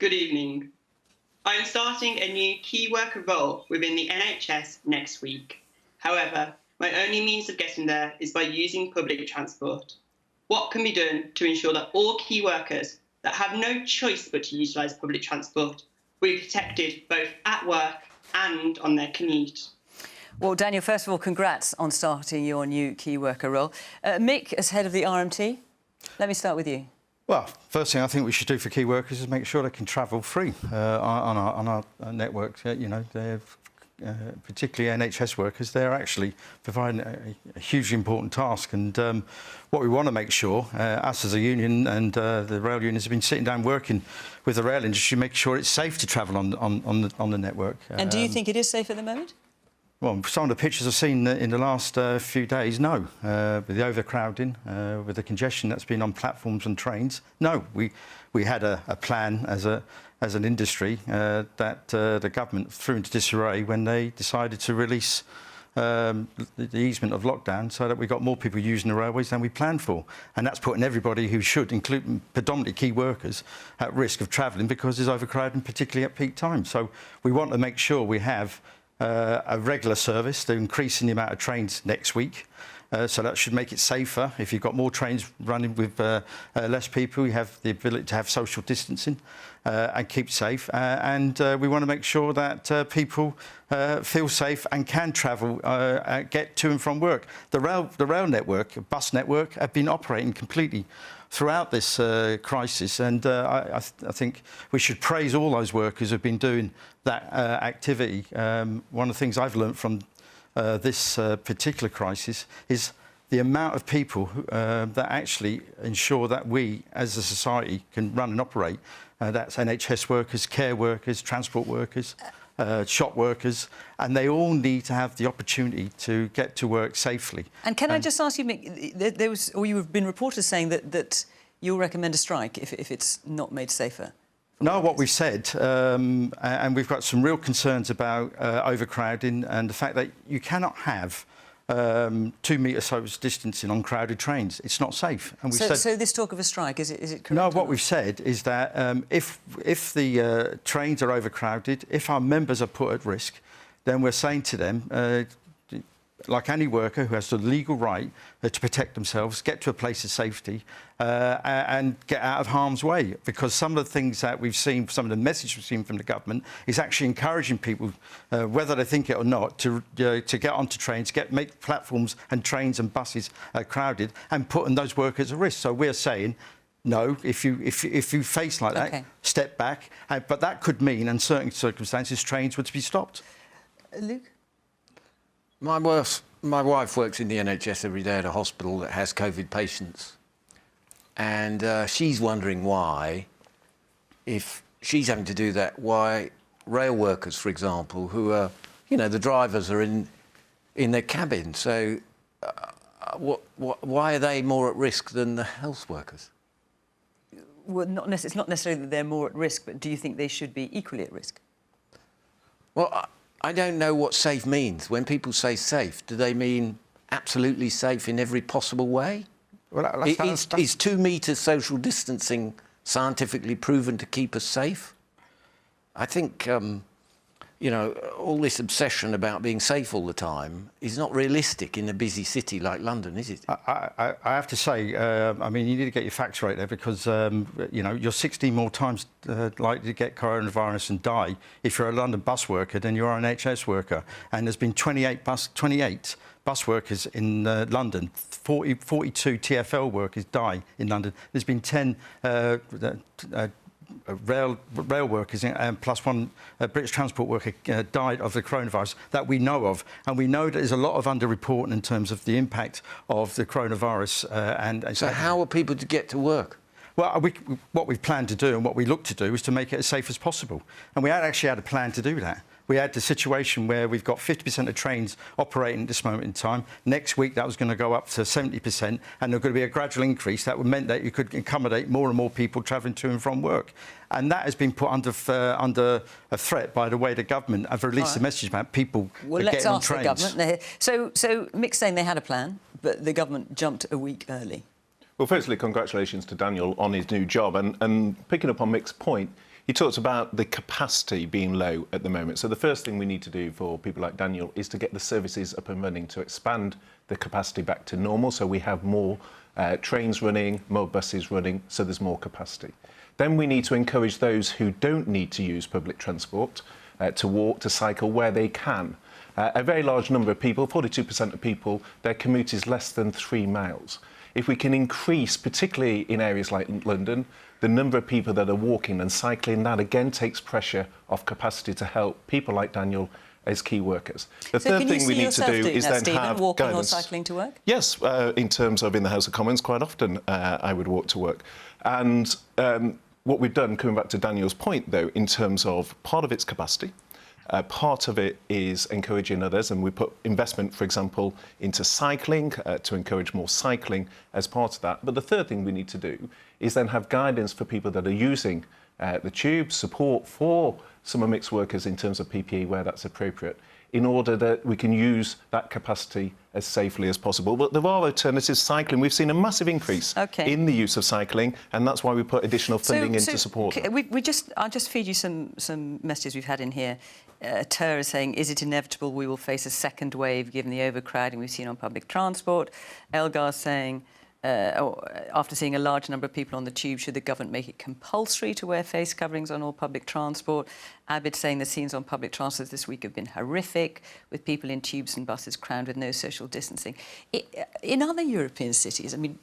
Good evening. I am starting a new key worker role within the NHS next week. However, my only means of getting there is by using public transport. What can be done to ensure that all key workers that have no choice but to utilise public transport will be protected both at work and on their commute? Well, Daniel, first of all, congrats on starting your new key worker role. Mick, as head of the RMT, let me start with you. Well, first thing I think we should do for key workers is make sure they can travel free on our network. You know, they're, particularly NHS workers, they're actually providing a hugely important task. And what we want to make sure, us as a union and the rail unions have been sitting down working with the rail industry, make sure it's safe to travel on the network. And do you think it is safe at the moment? Well, some of the pictures I've seen in the last few days, no. With the overcrowding, with the congestion that's been on platforms and trains, no. We had a plan as an industry that the government threw into disarray when they decided to release the easement of lockdown so that we got more people using the railways than we planned for. And that's putting everybody who should, including predominantly key workers, at risk of travelling because there's overcrowding, particularly at peak time. So we want to make sure we have a regular service. They're increasing the amount of trains next week, so that should make it safer. If you've got more trains running with less people, you have the ability to have social distancing and keep safe. And we want to make sure that people feel safe and can travel, get to and from work. The rail network, bus network, have been operating completely throughout this crisis, and I think we should praise all those workers who've been doing that activity. One of the things I've learned from this particular crisis is the amount of people that actually ensure that we, as a society, can run and operate. That's NHS workers, care workers, transport workers, shop workers, and they all need to have the opportunity to get to work safely. And can I just ask you, Mick, you've been reporters saying that you'll recommend a strike if it's not made safer? No, what we've said, and we've got some real concerns about overcrowding and the fact that you cannot have 2 metre social distancing on crowded trains. It's not safe. And so this talk of a strike, is it correct? No, what we've said is that if the trains are overcrowded, if our members are put at risk, then we're saying to them, like any worker who has the legal right to protect themselves, get to a place of safety and get out of harm's way. Because some of the things that we've seen, some of the message we've seen from the government is actually encouraging people, whether they think it or not, to get onto trains, make platforms and trains and buses crowded and putting those workers at risk. So we're saying, no, if you face like that, step back. But that could mean, in certain circumstances, trains would be stopped. Luke? My wife works in the NHS every day at a hospital that has COVID patients. And she's wondering why, if she's having to do that, why rail workers, for example, who are, you know, the drivers are in their cabin. So why are they more at risk than the health workers? Well, it's not necessarily that they're more at risk, but do you think they should be equally at risk? Well, I don't know what safe means. When people say safe, do they mean absolutely safe in every possible way? Well, is 2 metre social distancing scientifically proven to keep us safe? I think, you know, all this obsession about being safe all the time is not realistic in a busy city like London, is it? I have to say, I mean, you need to get your facts right there because, you know, you're 16 more times likely to get coronavirus and die if you're a London bus worker than you are an NHS worker. And there's been 28 bus workers in London, 42 TfL workers die in London. There's been 10 rail workers and plus one British transport worker died of the coronavirus that we know of, and we know that there's a lot of underreporting in terms of the impact of the coronavirus. So how are people to get to work? Well, what we've planned to do and what we look to do is to make it as safe as possible, and we actually had a plan to do that. We had the situation where we've got 50% of trains operating at this moment in time. Next week, that was going to go up to 70%, and there's going to be a gradual increase. That would mean that you could accommodate more and more people travelling to and from work. And that has been put under a threat by the way the government have released a message about people getting on trains. Well, let's ask the government. So Mick's saying they had a plan, but the government jumped a week early. Well, firstly, congratulations to Daniel on his new job. And picking up on Mick's point, he talked about the capacity being low at the moment. So the first thing we need to do for people like Daniel is to get the services up and running, to expand the capacity back to normal, so we have more trains running, more buses running, so there's more capacity. Then we need to encourage those who don't need to use public transport to walk, to cycle where they can. A very large number of people, 42% of people, their commute is less than 3 miles. If we can increase, particularly in areas like London, the number of people that are walking and cycling, that again takes pressure off capacity to help people like Daniel as key workers. The third thing we need to do is then have walking guidance. or cycling to work? Yes, in terms of in the House of Commons, quite often I would walk to work. And what we've done, coming back to Daniel's point, though, in terms of part of its capacity, part of it is encouraging others, and we put investment, for example, into cycling to encourage more cycling as part of that. But the third thing we need to do is then have guidance for people that are using the tube, support for summer mixed workers in terms of PPE where that's appropriate, in order that we can use that capacity as safely as possible. But there are alternatives. Cycling, we've seen a massive increase in the use of cycling, and that's why we put additional funding in to support that. I'll just feed you some messages we've had in here. Ter is saying, is it inevitable we will face a second wave given the overcrowding we've seen on public transport? Elgar's saying, after seeing a large number of people on the tube, should the government make it compulsory to wear face coverings on all public transport? Abid saying the scenes on public transport this week have been horrific, with people in tubes and buses crammed with no social distancing. In other European cities, I mean,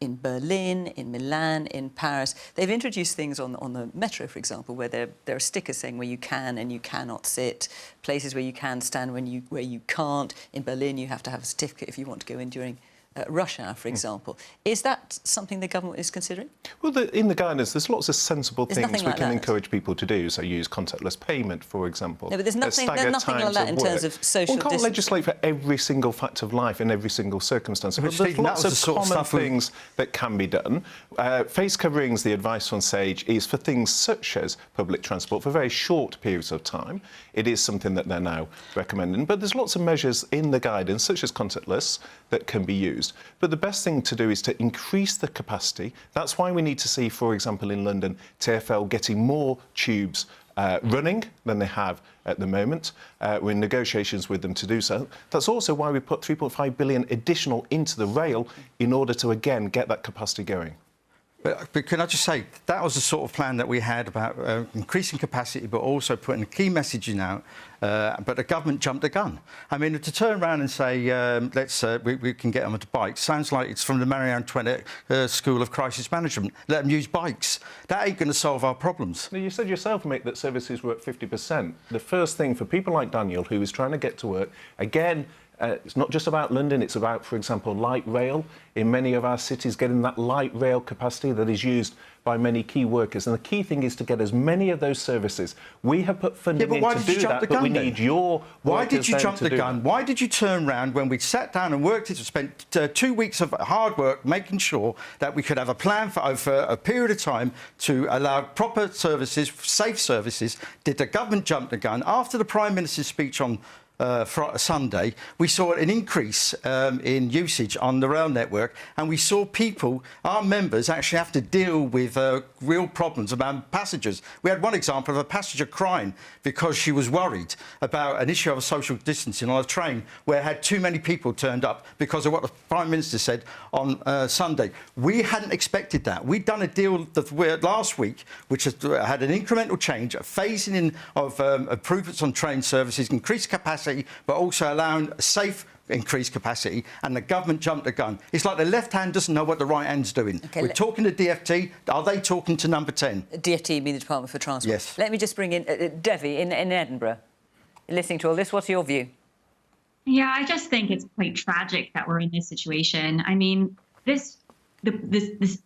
in Berlin, in Milan, in Paris, they've introduced things on the metro, for example, where there are stickers saying where you can and you cannot sit, places where you can stand where you can't. In Berlin, you have to have a certificate if you want to go in during rush hour, for example. Is that something the government is considering? Well, in the guidance, there's lots of sensible things we can encourage people to do. So use contactless payment, for example. No, but there's nothing like that in terms of social distancing. One can't legislate for every single fact of life in every single circumstance. But there's lots of common things that can be done. Face coverings, the advice on SAGE is for things such as public transport for very short periods of time. It is something that they're now recommending. But there's lots of measures in the guidance, such as contactless, that can be used. But the best thing to do is to increase the capacity. That's why we need to see, for example, in London, TfL getting more tubes running than they have at the moment. We're in negotiations with them to do so. That's also why we put 3.5 billion additional into the rail in order to, again, get that capacity going. But can I just say, that was the sort of plan that we had about increasing capacity, but also putting a key messaging out. But the government jumped the gun. I mean, to turn around and say, we can get them onto bikes, sounds like it's from the Marie Antoinette School of Crisis Management. Let them use bikes. That ain't going to solve our problems. You said yourself, Mick, that services were at 50%. The first thing for people like Daniel, who is trying to get to work, again, it's not just about London, it's about, for example, light rail. In many of our cities, getting that light rail capacity that is used by many key workers. And the key thing is to get as many of those services. We have put funding in to do that, but we need your workers. Why did you jump the gun? Why did you turn round when we sat down and worked it, spent 2 weeks of hard work making sure that we could have a plan for a period of time to allow proper services, safe services? Did the government jump the gun? After the Prime Minister's speech on Sunday, we saw an increase in usage on the rail network, and we saw people, our members, actually have to deal with real problems about passengers. We had one example of a passenger crying because she was worried about an issue of social distancing on a train where had too many people turned up because of what the Prime Minister said on Sunday. We hadn't expected that. We'd done a deal last week which had an incremental change, a phasing in of improvements on train services, increased capacity, but also allowing safe increased capacity, and the government jumped the gun. It's like the left hand doesn't know what the right hand's doing. Okay, we're talking to DfT. Are they talking to number 10? DfT being the Department for Transport. Yes. Let me just bring in Devi in Edinburgh. Listening to all this, what's your view? Yeah, I just think it's quite tragic that we're in this situation. I mean, this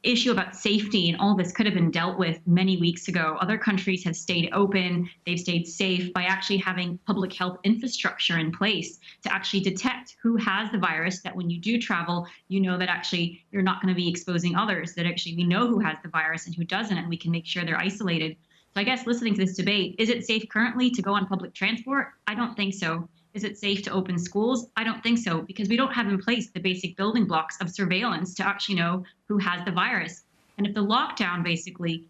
issue about safety and all this could have been dealt with many weeks ago. Other countries have stayed open, they've stayed safe by actually having public health infrastructure in place to actually detect who has the virus, that when you do travel, you know that actually you're not going to be exposing others, that actually we know who has the virus and who doesn't, and we can make sure they're isolated. So I guess listening to this debate, is it safe currently to go on public transport? I don't think so. Is it safe to open schools? I don't think so, because we don't have in place the basic building blocks of surveillance to actually know who has the virus. And if the lockdown basically,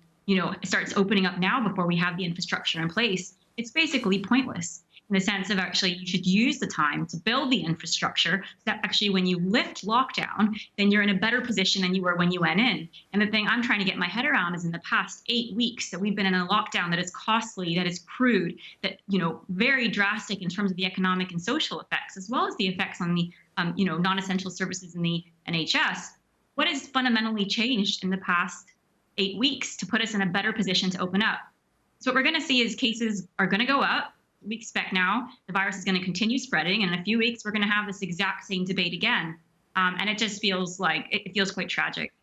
starts opening up now before we have the infrastructure in place, it's basically pointless in the sense of actually you should use the time to build the infrastructure so that actually when you lift lockdown, then you're in a better position than you were when you went in. And the thing I'm trying to get my head around is in the past 8 weeks that we've been in a lockdown that is costly, that is crude, that, very drastic in terms of the economic and social effects, as well as the effects on the, non-essential services in the NHS. What has fundamentally changed in the past 8 weeks to put us in a better position to open up? So what we're going to see is cases are going to go up. We expect now the virus is going to continue spreading, and in a few weeks we're going to have this exact same debate again, and it just feels like it feels quite tragic.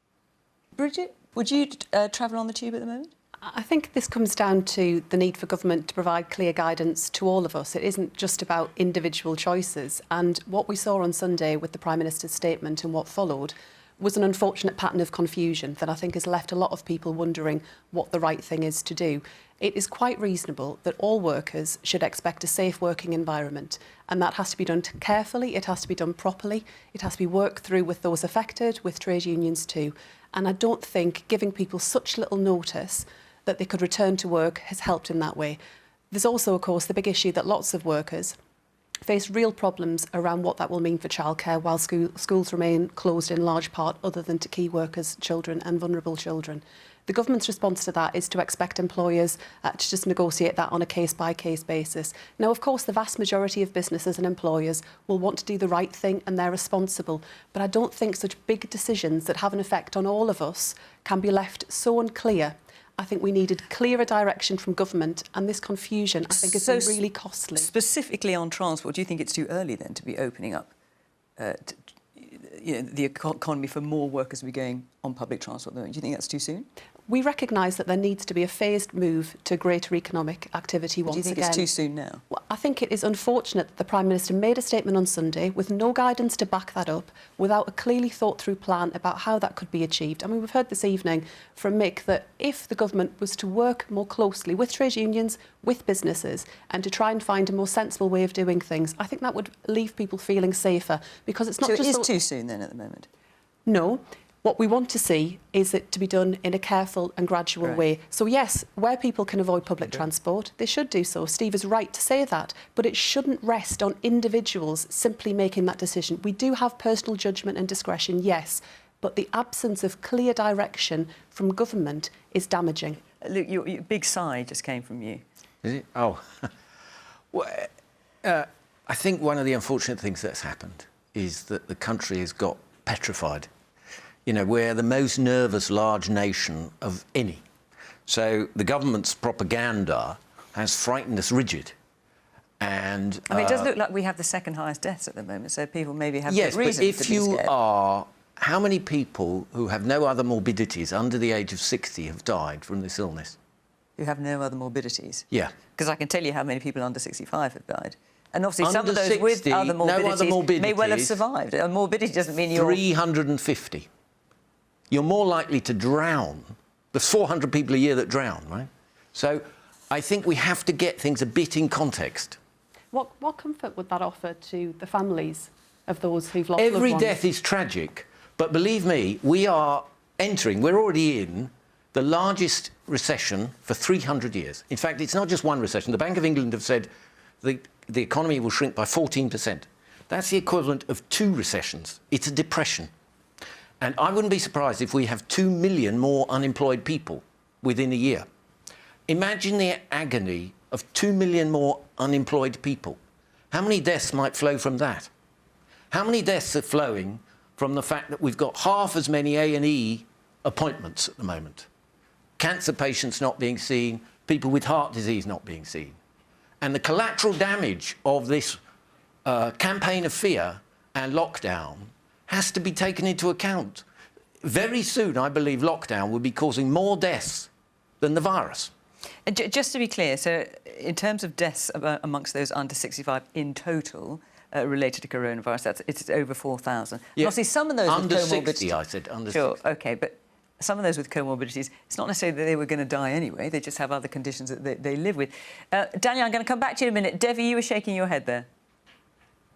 Bridget, would you travel on the tube at the moment? I think this comes down to the need for government to provide clear guidance to all of us. It isn't just about individual choices, and what we saw on Sunday with the Prime Minister's statement and what followed was an unfortunate pattern of confusion that I think has left a lot of people wondering what the right thing is to do. It is quite reasonable that all workers should expect a safe working environment, and that has to be done carefully, it has to be done properly, it has to be worked through with those affected, with trade unions too. And I don't think giving people such little notice that they could return to work has helped in that way. There's also, of course, the big issue that lots of workers face real problems around what that will mean for childcare while schools remain closed in large part other than to key workers, children and vulnerable children. The government's response to that is to expect employers to just negotiate that on a case-by-case basis. Now, of course, the vast majority of businesses and employers will want to do the right thing and they're responsible. But I don't think such big decisions that have an effect on all of us can be left so unclear. I think we needed clearer direction from government, and this confusion, I think, has been really costly. Specifically on transport, do you think it's too early then to be opening up the economy for more workers to be going on public transport? Do you think that's too soon? We recognise that there needs to be a phased move to greater economic activity once again. Do you think it's too soon now? Well, I think it is unfortunate that the Prime Minister made a statement on Sunday with no guidance to back that up, without a clearly thought-through plan about how that could be achieved. I mean, we've heard this evening from Mick that if the government was to work more closely with trade unions, with businesses, and to try and find a more sensible way of doing things, I think that would leave people feeling safer, because it's not so just... So it is too soon then at the moment? No. What we want to see is it to be done in a careful and gradual way. So yes, where people can avoid public transport, they should do so. Steve is right to say that, but it shouldn't rest on individuals simply making that decision. We do have personal judgment and discretion, yes, but the absence of clear direction from government is damaging. Luke, your big sigh just came from you. Is it? Oh. Well, I think one of the unfortunate things that's happened is that the country has got petrified. We're the most nervous large nation of any. So the government's propaganda has frightened us rigid. And I mean, it does look like we have the second highest deaths at the moment, so people maybe have yes, good reason to be scared. Yes, but if you are... How many people who have no other morbidities under the age of 60 have died from this illness? Who have no other morbidities? Yeah. Because I can tell you how many people under 65 have died. And obviously under some of those 60, with other morbidities may well have survived. A morbidity doesn't mean you're... 350. You're more likely to drown. There's 400 people a year that drown, right? So I think we have to get things a bit in context. What comfort would that offer to the families of those who've lost loved ones? Every death is tragic, but believe me, we're already in the largest recession for 300 years. In fact, it's not just one recession. The Bank of England have said the economy will shrink by 14%. That's the equivalent of 2 recessions. It's a depression. And I wouldn't be surprised if we have 2 million more unemployed people within a year. Imagine the agony of 2 million more unemployed people. How many deaths might flow from that? How many deaths are flowing from the fact that we've got half as many A&E appointments at the moment? Cancer patients not being seen, people with heart disease not being seen. And the collateral damage of this campaign of fear and lockdown has to be taken into account. Very soon, I believe, lockdown will be causing more deaths than the virus. And just to be clear, so in terms of deaths amongst those under 65 in total related to coronavirus, it's over 4,000. Yeah. Obviously, some of those under with 60, I said, under sure, 60. OK, but some of those with comorbidities, it's not necessarily that they were going to die anyway, they just have other conditions that they live with. Daniel, I'm going to come back to you in a minute. Devi, you were shaking your head there.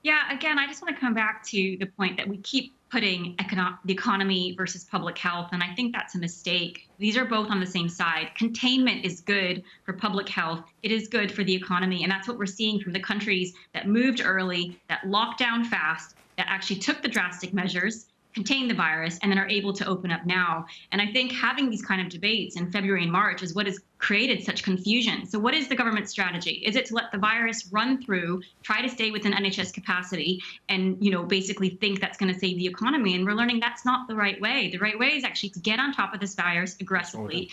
Yeah, again, I just want to come back to the point that we keep putting the economy versus public health, and I think that's a mistake. These are both on the same side. Containment is good for public health. It is good for the economy, and that's what we're seeing from the countries that moved early, that locked down fast, that actually took the drastic measures, contain the virus, and then are able to open up now. And I think having these kind of debates in February and March is what has created such confusion. So what is the government's strategy? Is it to let the virus run through, try to stay within NHS capacity, and basically think that's going to save the economy? And we're learning that's not the right way. The right way is actually to get on top of this virus aggressively.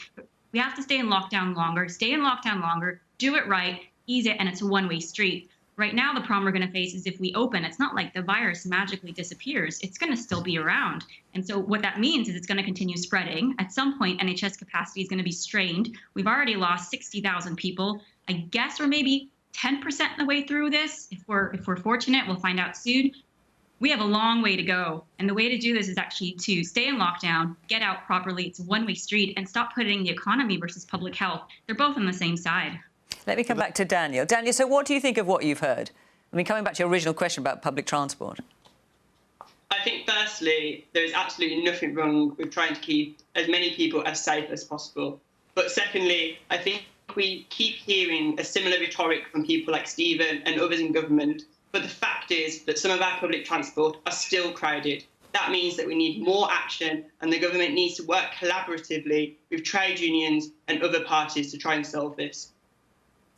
We have to stay in lockdown longer, do it right, ease it, and it's a one-way street. Right now, the problem we're going to face is if we open, it's not like the virus magically disappears. It's going to still be around. And so what that means is it's going to continue spreading. At some point, NHS capacity is going to be strained. We've already lost 60,000 people. I guess we're maybe 10% of the way through this. If we're fortunate, we'll find out soon. We have a long way to go. And the way to do this is actually to stay in lockdown, get out properly. It's a one-way street, and stop putting the economy versus public health. They're both on the same side. Let me come back to Daniel. Daniel, so what do you think of what you've heard? I mean, coming back to your original question about public transport. I think, firstly, there is absolutely nothing wrong with trying to keep as many people as safe as possible. But secondly, I think we keep hearing a similar rhetoric from people like Stephen and others in government. But the fact is that some of our public transport are still crowded. That means that we need more action, and the government needs to work collaboratively with trade unions and other parties to try and solve this.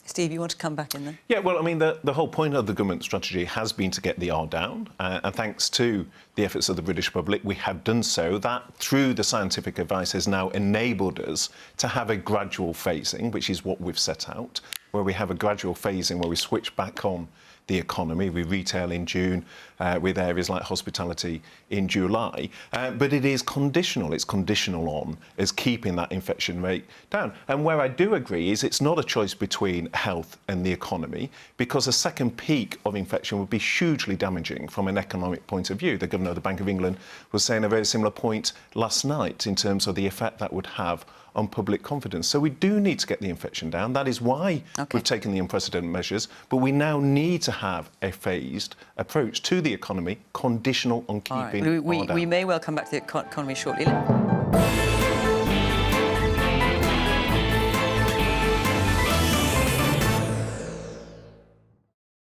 Steve, you want to come back in there? Yeah, well, I mean, the whole point of the government strategy has been to get the R down, and thanks to the efforts of the British public, we have done so. That, through the scientific advice, has now enabled us to have a gradual phasing, which is what we've set out, where we have a gradual phasing where we switch back on the economy, with retail in June, with areas like hospitality in July. But it is conditional. It's conditional on us keeping that infection rate down. And where I do agree is it's not a choice between health and the economy, because a second peak of infection would be hugely damaging from an economic point of view. The Governor of the Bank of England was saying a very similar point last night in terms of the effect that would have on public confidence. So we do need to get the infection down. That is why we've taken the unprecedented measures, but we now need to have a phased approach to the economy, conditional on keeping we may well come back to the economy shortly.